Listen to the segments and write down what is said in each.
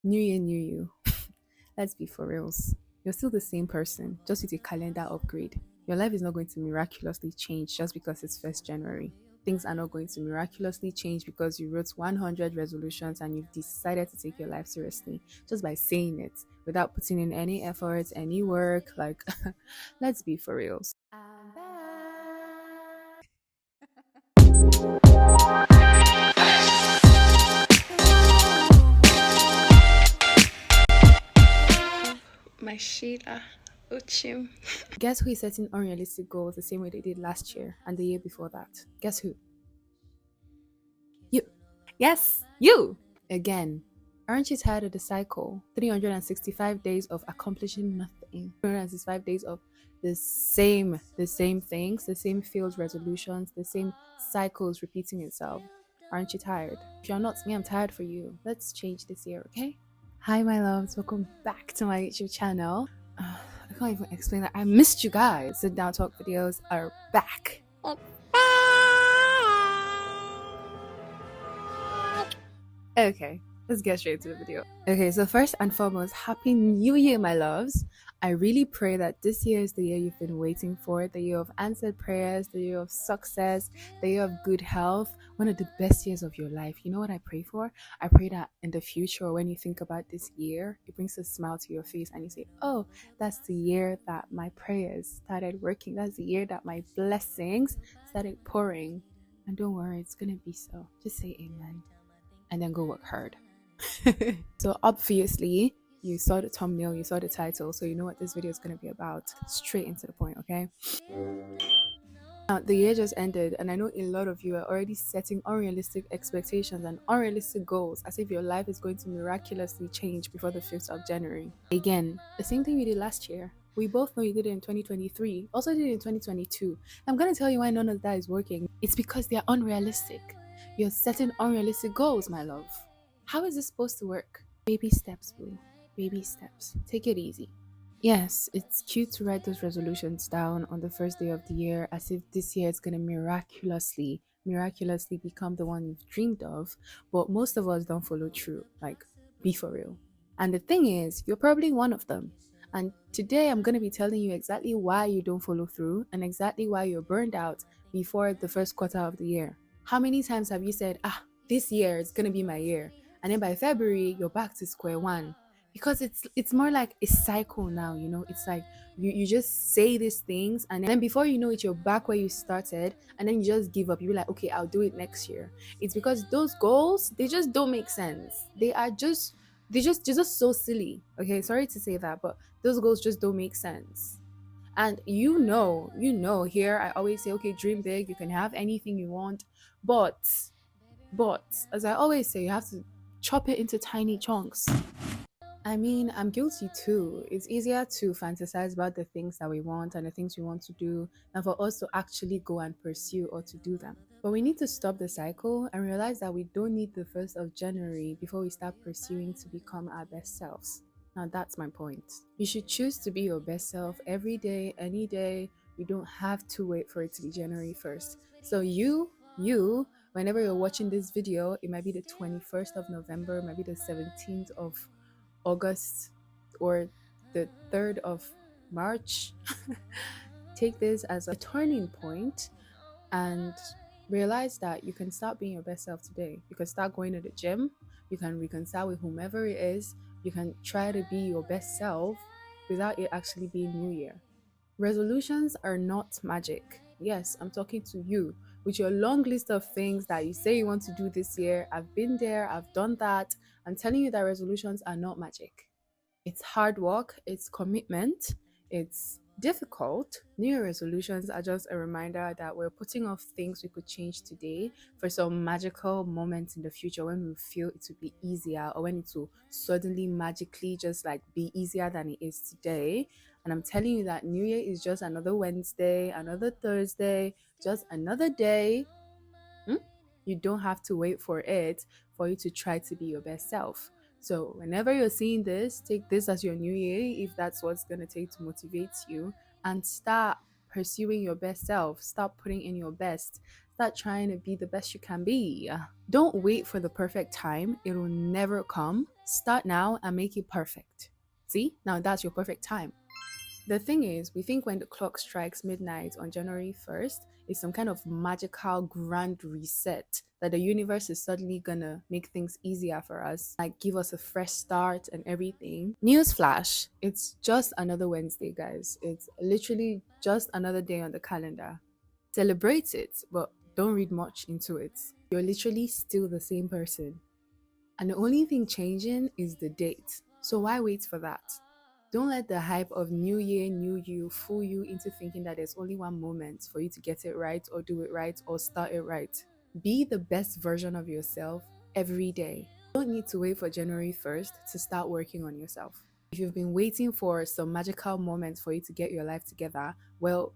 New year, new you. Let's be for reals. You're still the same person, just with a calendar upgrade. Your life is not going to miraculously change just because it's 1st January. Things are not going to miraculously change because you wrote 100 resolutions and you've decided to take your life seriously just by saying it without putting in any effort, any work. Like, let's be for reals. I'm back. My Sheila Uchim. Guess who is setting unrealistic goals the same way they did last year and the year before that? Guess who? You. Yes, you. Again. Aren't you tired of the cycle? 365 days of accomplishing nothing. 365 days of the same things, the same failed resolutions, the same cycles repeating itself. Aren't you tired? If you're not me, I'm tired for you. Let's change this year, okay? Hi, my loves. Welcome back to my YouTube channel. I can't even explain that. I missed you guys. Sit down talk videos are back. Okay, let's get straight to the video. Okay, so first and foremost, Happy New Year, my loves. I really pray that this year is the year you've been waiting for, the year of answered prayers, the year of success, the year of good health, one of the best years of your life. You know what I pray for? I pray that in the future, when you think about this year, it brings a smile to your face and you say, oh, that's the year that my prayers started working. That's the year that my blessings started pouring. And don't worry, it's going to be so. Just say amen and then go work hard. So obviously, you saw the thumbnail, you saw the title, so you know what this video is going to be about. Straight into the point, okay? Now, the year just ended, and I know a lot of you are already setting unrealistic expectations and unrealistic goals as if your life is going to miraculously change before the 5th of January. Again, the same thing you did last year. We both know you did it in 2023, also did it in 2022. I'm going to tell you why none of that is working. It's because they're unrealistic. You're setting unrealistic goals, my love. How is this supposed to work? Baby steps, boo. Baby steps. Take it easy. Yes, it's cute to write those resolutions down on the first day of the year as if this year is going to miraculously become the one you've dreamed of. But most of us don't follow through. Like, be for real. And the thing is, you're probably one of them. And today I'm going to be telling you exactly why you don't follow through and exactly why you're burned out before the first quarter of the year. How many times have you said, this year is going to be my year? And then by February, you're back to square one because it's more like a cycle now. It's like you just say these things and then before you know it, you're back where you started, and then you just give up. You're like, okay, I'll do it next year. It's because those goals, they just don't make sense. They're just so silly. Okay, sorry to say that, but those goals just don't make sense. And here I always say, okay, dream big, you can have anything you want, but as I always say, you have to chop it into tiny chunks. I mean, I'm guilty too. It's easier to fantasize about the things that we want and the things we want to do than for us to actually go and pursue or to do them. But we need to stop the cycle and realize that we don't need the 1st of January before we start pursuing to become our best selves. Now, that's my point. You should choose to be your best self every day, any day. You don't have to wait for it to be January 1st. So, whenever you're watching this video, it might be the 21st of November, it might be the 17th of August or the 3rd of March. Take this as a turning point and realize that you can start being your best self today. You can start going to the gym, you can reconcile with whomever it is, you can try to be your best self without it actually being New Year. Resolutions are not magic. Yes, I'm talking to you with your long list of things that you say you want to do this year. I've been there, I've done that. I'm telling you that resolutions are not magic. It's hard work, it's commitment, it's difficult. New Year resolutions are just a reminder that we're putting off things we could change today for some magical moment in the future when we feel it will be easier or when it will suddenly magically just like be easier than it is today. And I'm telling you that New Year is just another Wednesday, another Thursday, just another day. Hmm? You don't have to wait for it for you to try to be your best self. So, whenever you're seeing this, take this as your new year if that's what's going to take to motivate you, and start pursuing your best self. Start putting in your best. Start trying to be the best you can be. Don't wait for the perfect time, it will never come. Start now and make it perfect. See, now that's your perfect time. The thing is, we think when the clock strikes midnight on January 1st, it's some kind of magical grand reset that the universe is suddenly gonna make things easier for us, like give us a fresh start and everything. Newsflash, it's just another Wednesday, guys. It's literally just another day on the calendar. Celebrate it, but don't read much into it. You're literally still the same person. And the only thing changing is the date. So why wait for that? Don't let the hype of New Year, New You fool you into thinking that there's only one moment for you to get it right or do it right or start it right. Be the best version of yourself every day. You don't need to wait for January 1st to start working on yourself. If you've been waiting for some magical moment for you to get your life together, well,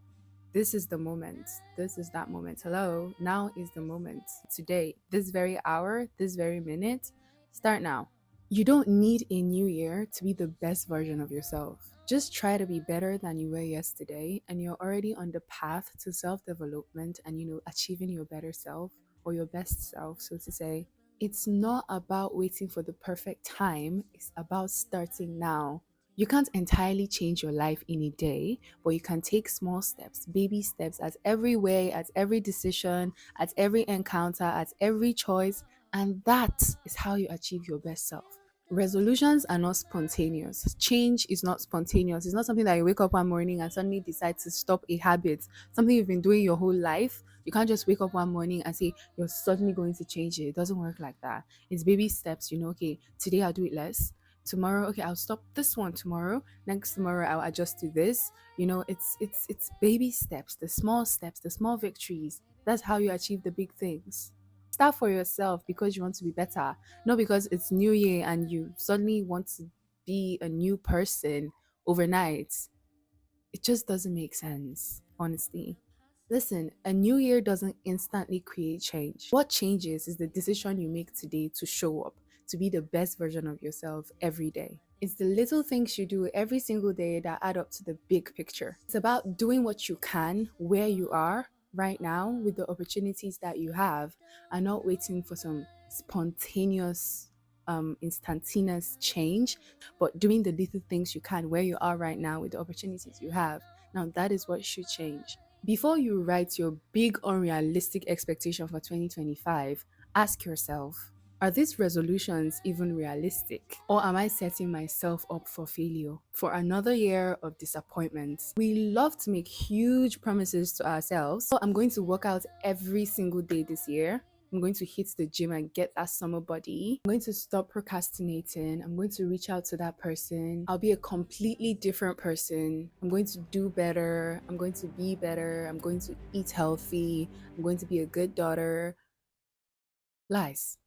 this is the moment. This is that moment. Hello, now is the moment. Today, this very hour, this very minute, start now. You don't need a new year to be the best version of yourself. Just try to be better than you were yesterday, and you're already on the path to self development and, achieving your better self or your best self, so to say. It's not about waiting for the perfect time, it's about starting now. You can't entirely change your life in a day, but you can take small steps, baby steps at every way, at every decision, at every encounter, at every choice, and that is how you achieve your best self. Resolutions are not spontaneous. Change is not spontaneous. It's not something that you wake up one morning and suddenly decide to stop a habit, something you've been doing your whole life. You can't just wake up one morning and say you're suddenly going to change it. It doesn't work like that. It's baby steps, okay, today I'll do it less. Tomorrow, okay, I'll stop this one tomorrow. Next tomorrow I'll adjust to this. It's baby steps, the small steps, the small victories. That's how you achieve the big things. Start for yourself because you want to be better, not because it's New Year and you suddenly want to be a new person overnight. It just doesn't make sense, honestly. Listen, a new year doesn't instantly create change. What changes is the decision you make today to show up, to be the best version of yourself every day. It's the little things you do every single day that add up to the big picture. It's about doing what you can where you are right now with the opportunities that you have and not waiting for some spontaneous, instantaneous change, but doing the little things you can where you are right now with the opportunities you have. Now, that is what should change. Before you write your big unrealistic expectation for 2025, ask yourself, are these resolutions even realistic? Or am I setting myself up for failure? For another year of disappointment? We love to make huge promises to ourselves. So I'm going to work out every single day this year. I'm going to hit the gym and get that summer body. I'm going to stop procrastinating. I'm going to reach out to that person. I'll be a completely different person. I'm going to do better. I'm going to be better. I'm going to eat healthy. I'm going to be a good daughter. Lies.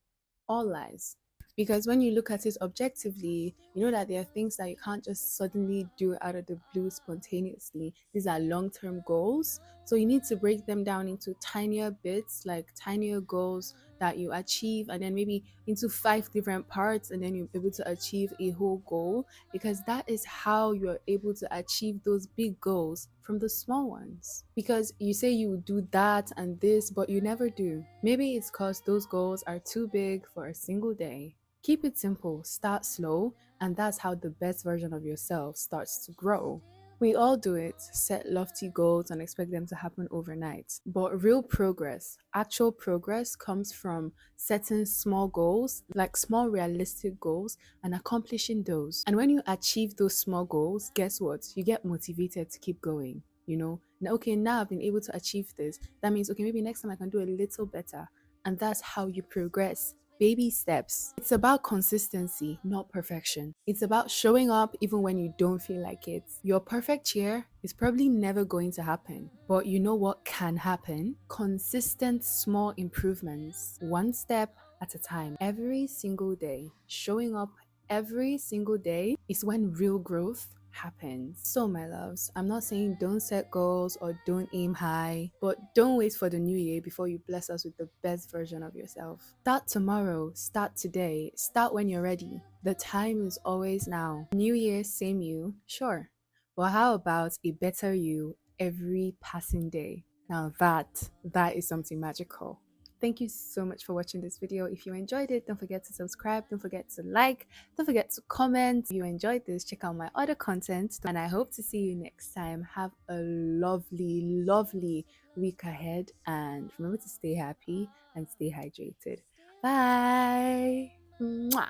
All lies. Because when you look at it objectively, you know that there are things that you can't just suddenly do out of the blue spontaneously. These are long term goals. So you need to break them down into tinier bits, like tinier goals that you achieve, and then maybe into five different parts, and then you're able to achieve a whole goal. Because that is how you're able to achieve those big goals from the small ones. Because you say you would do that and this, but you never do. Maybe it's because those goals are too big for a single day. Keep it simple, start slow, and that's how the best version of yourself starts to grow. We all do it, set lofty goals and expect them to happen overnight. But real progress, actual progress, comes from setting small goals, like small realistic goals, and accomplishing those. And when you achieve those small goals, guess what? You get motivated to keep going. Now, okay, now I've been able to achieve this. That means, okay, maybe next time I can do a little better. And that's how you progress. Baby steps. It's about consistency, not perfection. It's about showing up even when you don't feel like it. Your perfect year is probably never going to happen, but you know what can happen? Consistent small improvements, one step at a time, every single day. Showing up every single day is when real growth happens. So, my loves, I'm not saying don't set goals or don't aim high, but don't wait for the new year before you bless us with the best version of yourself. Start tomorrow, start today, start when you're ready. The time is always now. New year, same you, sure. But how about a better you every passing day? Now that is something magical. Thank you so much for watching this video. If you enjoyed it, don't forget to subscribe, don't forget to like, don't forget to comment. If you enjoyed this, check out my other content, and I hope to see you next time. Have a lovely, lovely week ahead, and remember to stay happy and stay hydrated. Bye. Mwah.